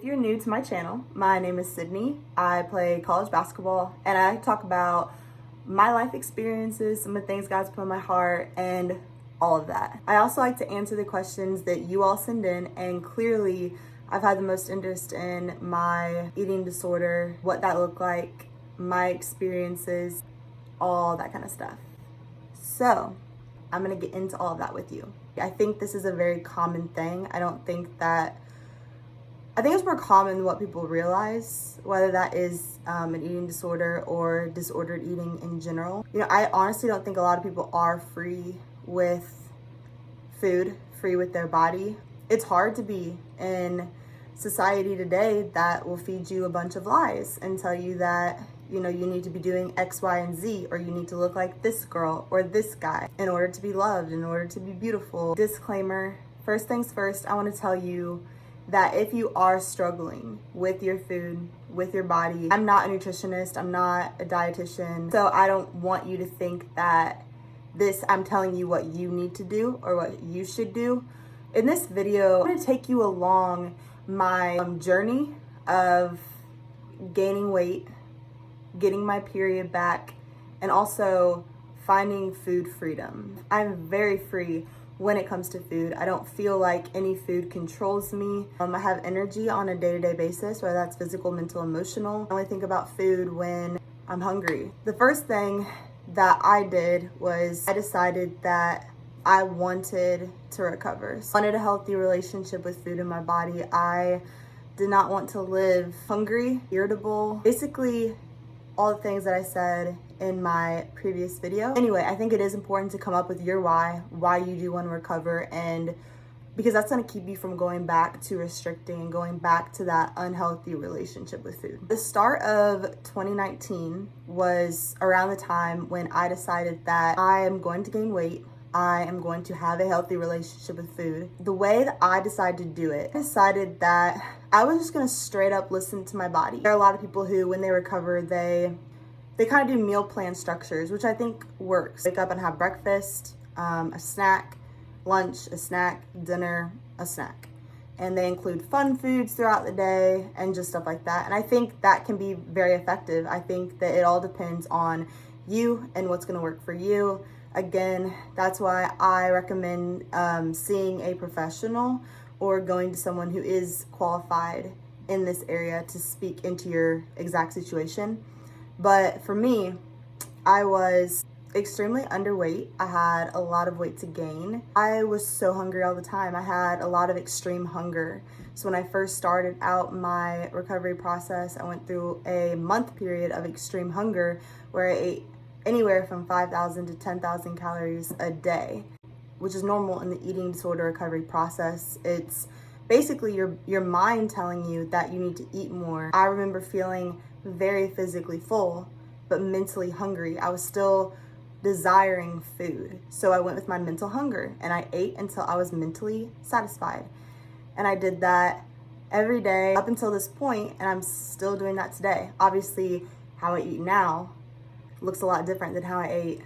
If you're new to my channel, my name is Sydney. I play college basketball and I talk about my life experiences, some of the things God's put on my heart, and all of that. I also like to answer the questions that you all send in, and clearly I've had the most interest in my eating disorder, what that looked like, my experiences, all that kind of stuff. So I'm gonna get into all of that with you. I think this is a very common thing. I think it's more common than what people realize, whether that is an eating disorder or disordered eating in general. You know, I honestly don't think a lot of people are free with food, free with their body. It's hard to be in society today that will feed you a bunch of lies and tell you that, you know, you need to be doing X, Y, and Z, or you need to look like this girl or this guy in order to be loved, in order to be beautiful. Disclaimer, first things first, I want to tell you that if you are struggling with your food, with your body, I'm not a nutritionist, I'm not a dietitian, so I don't want you to think that I'm telling you what you need to do or what you should do. In this video, I'm going to take you along my journey of gaining weight, getting my period back, and also finding food freedom. I'm very free when it comes to food. I don't feel like any food controls me. I have energy on a day-to-day basis, whether that's physical, mental, emotional. I only think about food when I'm hungry. The first thing that I did was I decided that I wanted to recover. So I wanted a healthy relationship with food in my body. I did not want to live hungry, irritable, basically all the things that I said in my previous video. Anyway, I think it is important to come up with your why you do want to recover, and because that's going to keep you from going back to restricting and going back to that unhealthy relationship with food. The start of 2019 was around the time when I decided that I am going to gain weight. I am going to have a healthy relationship with food. The way that I decided to do it, I decided that I was just gonna straight up listen to my body. There are a lot of people who, when they recover, they kind of do meal plan structures, which I think works. Wake up and have breakfast, a snack, lunch, a snack, dinner, a snack. And they include fun foods throughout the day and just stuff like that. And I think that can be very effective. I think that it all depends on you and what's gonna work for you. Again, that's why I recommend seeing a professional or going to someone who is qualified in this area to speak into your exact situation. But for me, I was extremely underweight. I had a lot of weight to gain. I was so hungry all the time. I had a lot of extreme hunger. So when I first started out my recovery process, I went through a month period of extreme hunger where I ate anywhere from 5,000 to 10,000 calories a day, which is normal in the eating disorder recovery process. It's basically your mind telling you that you need to eat more. I remember feeling very physically full, but mentally hungry. I was still desiring food. So I went with my mental hunger and I ate until I was mentally satisfied. And I did that every day up until this point, and I'm still doing that today. Obviously, how I eat now looks a lot different than how I ate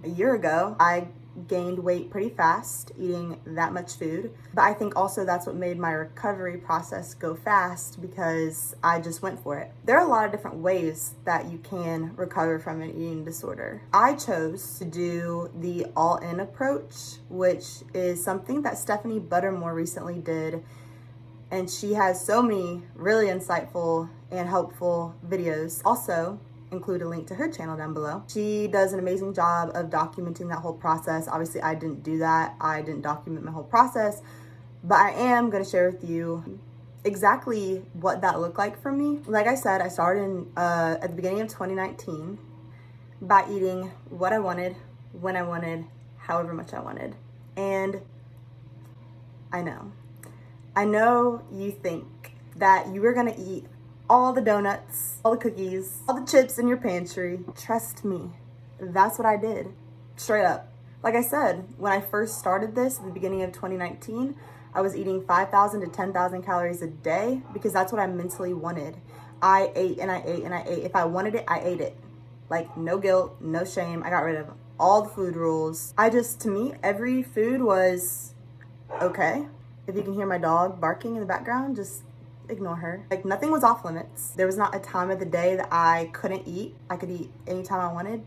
a year ago. I gained weight pretty fast eating that much food, but I think also that's what made my recovery process go fast, because I just went for it. There are a lot of different ways that you can recover from an eating disorder. I chose to do the all-in approach, which is something that Stephanie Buttermore recently did, and she has so many really insightful and helpful videos. Also, include a link to her channel down below. She does an amazing job of documenting that whole process. Obviously, I didn't do that. I didn't document my whole process, but I am gonna share with you exactly what that looked like for me. Like I said, I started at the beginning of 2019 by eating what I wanted, when I wanted, however much I wanted. And I know you think that you were gonna eat all the donuts, all the cookies, all the chips in your pantry. Trust me, that's what I did, straight up. Like I said, when I first started this at the beginning of 2019, I was eating 5,000 to 10,000 calories a day because that's what I mentally wanted. I ate and I ate and I ate. If I wanted it, I ate it. Like, no guilt, no shame. I got rid of all the food rules. To me, every food was okay. If you can hear my dog barking in the background, ignore her. Like, nothing was off limits. There was not a time of the day that I couldn't eat. I could eat anytime I wanted.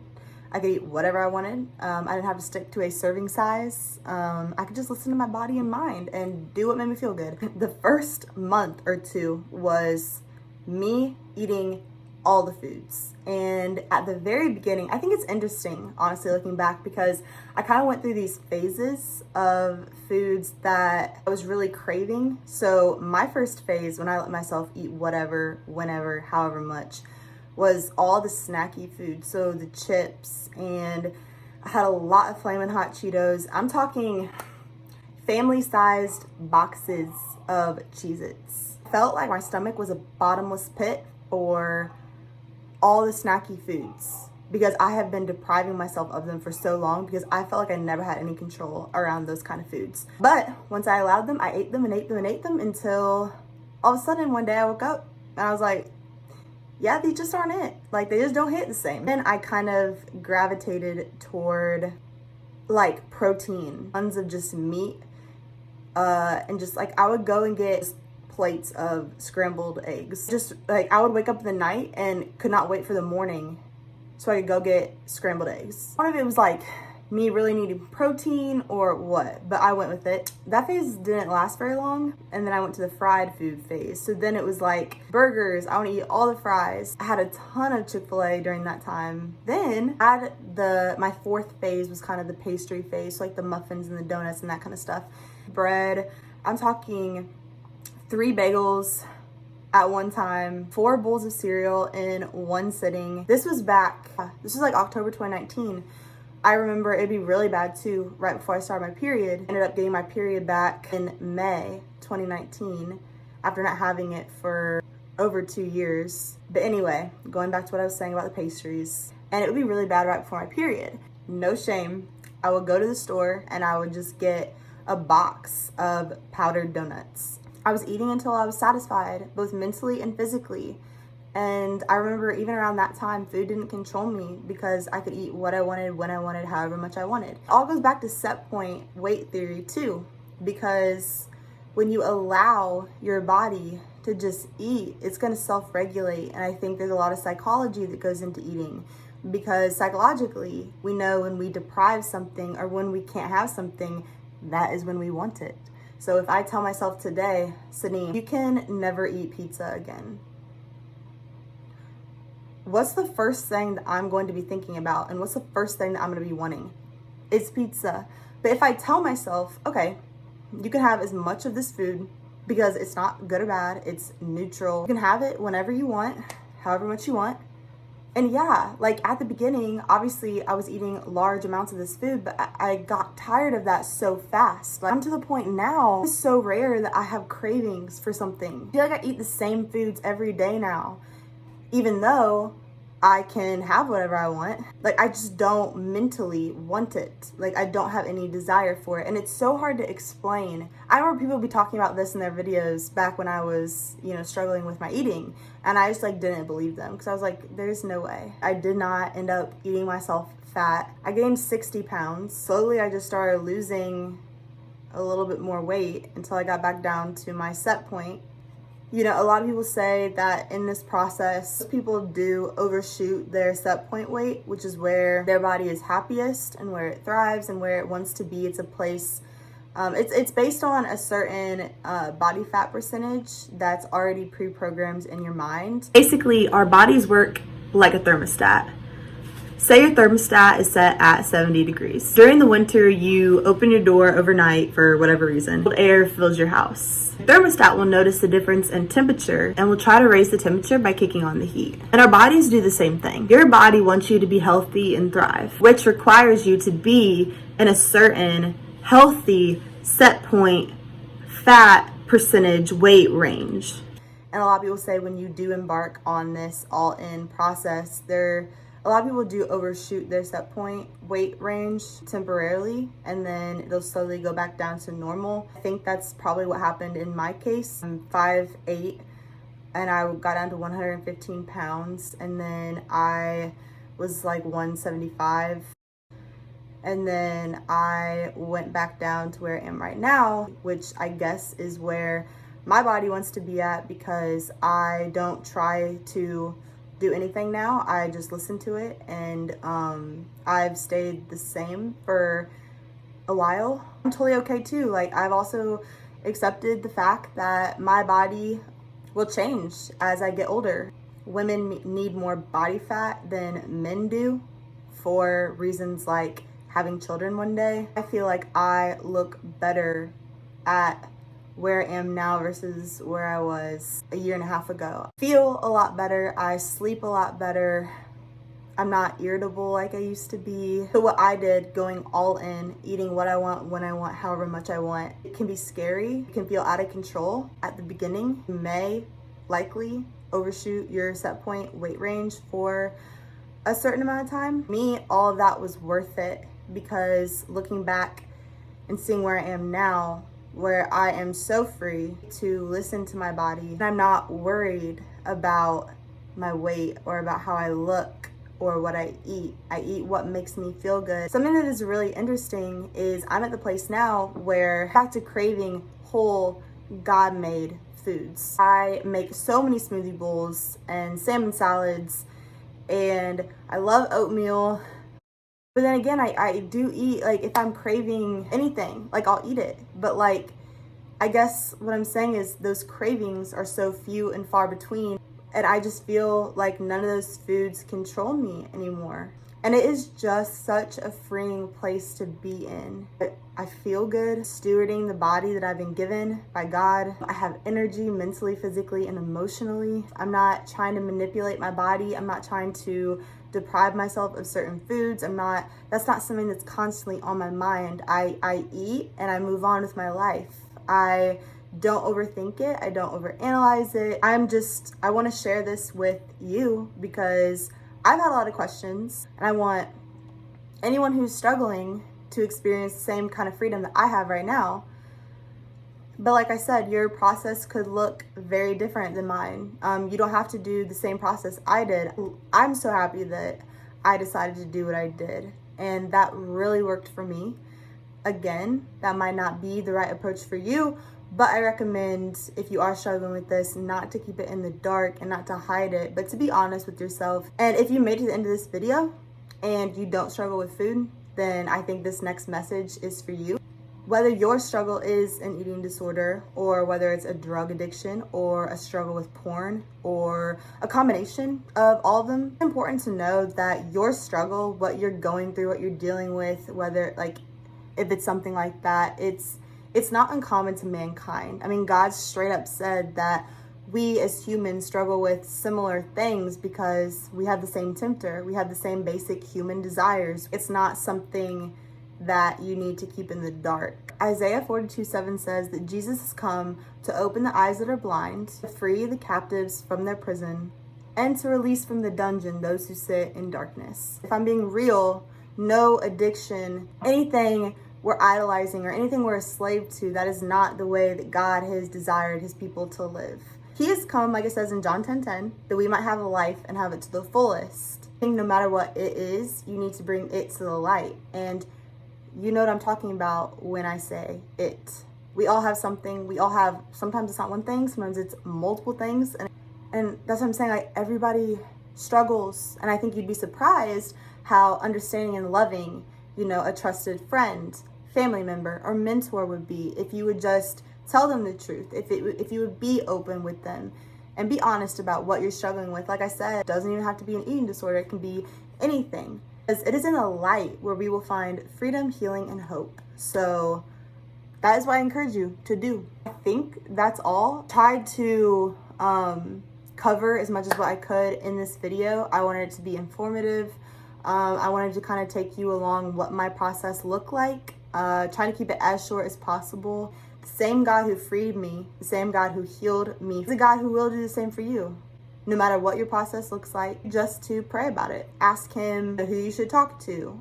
I could eat whatever I wanted. I didn't have to stick to a serving size. I could just listen to my body and mind and do what made me feel good. The first month or two was me eating all the foods. And at the very beginning, I think it's interesting, honestly, looking back, because I kind of went through these phases of foods that I was really craving. So my first phase, when I let myself eat whatever, whenever, however much, was all the snacky food. So the chips, and I had a lot of Flamin' Hot Cheetos. I'm talking family-sized boxes of Cheez-Its. Felt like my stomach was a bottomless pit for all the snacky foods, because I have been depriving myself of them for so long, because I felt like I never had any control around those kind of foods. But once I allowed them, I ate them and ate them and ate them until all of a sudden one day I woke up and I was like, yeah, these just aren't it. Like, they just don't hit the same. Then I kind of gravitated toward like protein, tons of just meat, and just like I would go and get plates of scrambled eggs. Just like I would wake up in the night and could not wait for the morning so I could go get scrambled eggs. Part of it was like me really needing protein or what, but I went with it. That phase didn't last very long, and then I went to the fried food phase. So then it was like burgers, I want to eat all the fries. I had a ton of Chick-fil-A during that time. Then my fourth phase was kind of the pastry phase, so like the muffins and the donuts and that kind of stuff. Bread, I'm talking 3 bagels at one time, 4 bowls of cereal in one sitting. This was like October 2019. I remember it'd be really bad too right before I started my period. Ended up getting my period back in May 2019 after not having it for over 2 years. But anyway, going back to what I was saying about the pastries, and it would be really bad right before my period. No shame, I would go to the store and I would just get a box of powdered donuts. I was eating until I was satisfied, both mentally and physically. And I remember even around that time, food didn't control me because I could eat what I wanted, when I wanted, however much I wanted. It all goes back to set point weight theory too, because when you allow your body to just eat, it's gonna self-regulate. And I think there's a lot of psychology that goes into eating, because psychologically, we know when we deprive something or when we can't have something, that is when we want it. So if I tell myself today, Sydney, you can never eat pizza again, what's the first thing that I'm going to be thinking about? And what's the first thing that I'm going to be wanting? It's pizza. But if I tell myself, okay, you can have as much of this food because it's not good or bad, it's neutral. You can have it whenever you want, however much you want. And yeah, like at the beginning, obviously I was eating large amounts of this food, but I got tired of that so fast. Like, I'm to the point now, it's so rare that I have cravings for something. I feel like I eat the same foods every day now, even though I can have whatever I want. Like, I just don't mentally want it. Like, I don't have any desire for it. And it's so hard to explain. I remember people be talking about this in their videos back when I was, struggling with my eating. And I just didn't believe them, because I was like, there's no way. I did not end up eating myself fat. I gained 60 pounds. Slowly, I just started losing a little bit more weight until I got back down to my set point. A lot of people say that in this process, people do overshoot their set point weight, which is where their body is happiest and where it thrives and where it wants to be. It's a place, it's based on a certain body fat percentage that's already pre-programmed in your mind. Basically, our bodies work like a thermostat. Say your thermostat is set at 70 degrees. During the winter, you open your door overnight for whatever reason. Cold air fills your house. The thermostat will notice the difference in temperature and will try to raise the temperature by kicking on the heat. And our bodies do the same thing. Your body wants you to be healthy and thrive, which requires you to be in a certain healthy set point fat percentage weight range. And a lot of people say when you do embark on this all-in process, a lot of people do overshoot their set point weight range temporarily, and then it'll slowly go back down to normal. I think that's probably what happened in my case. I'm 5'8", and I got down to 115 pounds, and then I was like 175. And then I went back down to where I am right now, which I guess is where my body wants to be at, because I don't try to do anything now. I just listen to it, and I've stayed the same for a while. I'm totally okay too. Like, I've also accepted the fact that my body will change as I get older. Women need more body fat than men do for reasons like having children one day. I feel like I look better at where I am now versus where I was a year and a half ago. I feel a lot better. I sleep a lot better. I'm not irritable like I used to be. So what I did, going all in, eating what I want, when I want, however much I want, it can be scary. It can feel out of control at the beginning. You may likely overshoot your set point weight range for a certain amount of time. Me, all of that was worth it, because looking back and seeing where I am now, where I am so free to listen to my body, and I'm not worried about my weight or about how I look or what I eat. I eat what makes me feel good. Something that is really interesting is I'm at the place now where back to craving whole God-made foods. I make so many smoothie bowls and salmon salads, and I love oatmeal. But then again, I do eat, like, if I'm craving anything, like, I'll eat it. But like, I guess what I'm saying is those cravings are so few and far between, and I just feel like none of those foods control me anymore. And it is just such a freeing place to be in. I feel good stewarding the body that I've been given by God. I have energy mentally, physically, and emotionally. I'm not trying to manipulate my body. I'm not trying to deprive myself of certain foods. That's not something that's constantly on my mind. I eat and I move on with my life. I don't overthink it. I don't overanalyze it. I want to share this with you because I've had a lot of questions, and I want anyone who's struggling to experience the same kind of freedom that I have right now. But like I said, your process could look very different than mine. You don't have to do the same process I did. I'm so happy that I decided to do what I did, and that really worked for me. Again, that might not be the right approach for you, but I recommend, if you are struggling with this, not to keep it in the dark and not to hide it, but to be honest with yourself. And if you made it to the end of this video and you don't struggle with food, then I think this next message is for you. Whether your struggle is an eating disorder, or whether it's a drug addiction, or a struggle with porn, or a combination of all of them, it's important to know that your struggle, what you're going through, what you're dealing with, whether, like, if it's something like that, it's not uncommon to mankind. I mean, God straight up said that we as humans struggle with similar things because we have the same tempter. We have the same basic human desires. It's not something that you need to keep in the dark. Isaiah 42:7 says that Jesus has come to open the eyes that are blind, to free the captives from their prison, and to release from the dungeon those who sit in darkness. If I'm being real, no addiction, anything we're idolizing or anything we're a slave to, that is not the way that God has desired his people to live. He has come, like it says in John 10:10, that we might have a life and have it to the fullest. No matter what it is, you need to bring it to the light. And you know what I'm talking about when I say it. We all have something. Sometimes it's not one thing, sometimes it's multiple things. And that's what I'm saying, like, everybody struggles. And I think you'd be surprised how understanding and loving, a trusted friend, family member, or mentor would be if you would just tell them the truth, if you would be open with them and be honest about what you're struggling with. Like I said, it doesn't even have to be an eating disorder. It can be anything. Because it is in the light where we will find freedom, healing, and hope. So that is what I encourage you to do. I think that's all. Tried to cover as much as what I could in this video. I wanted it to be informative. I wanted to kind of take you along what my process looked like. Trying to keep it as short as possible. The same God who freed me, the same God who healed me, is the God who will do the same for you. No matter what your process looks like, just to pray about it. Ask him who you should talk to,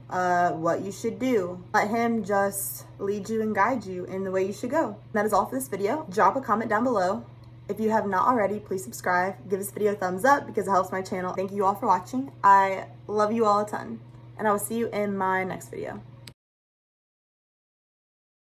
what you should do. Let him just lead you and guide you in the way you should go. That is all for this video. Drop a comment down below. If you have not already, please subscribe. Give this video a thumbs up because it helps my channel. Thank you all for watching. I love you all a ton. And I will see you in my next video.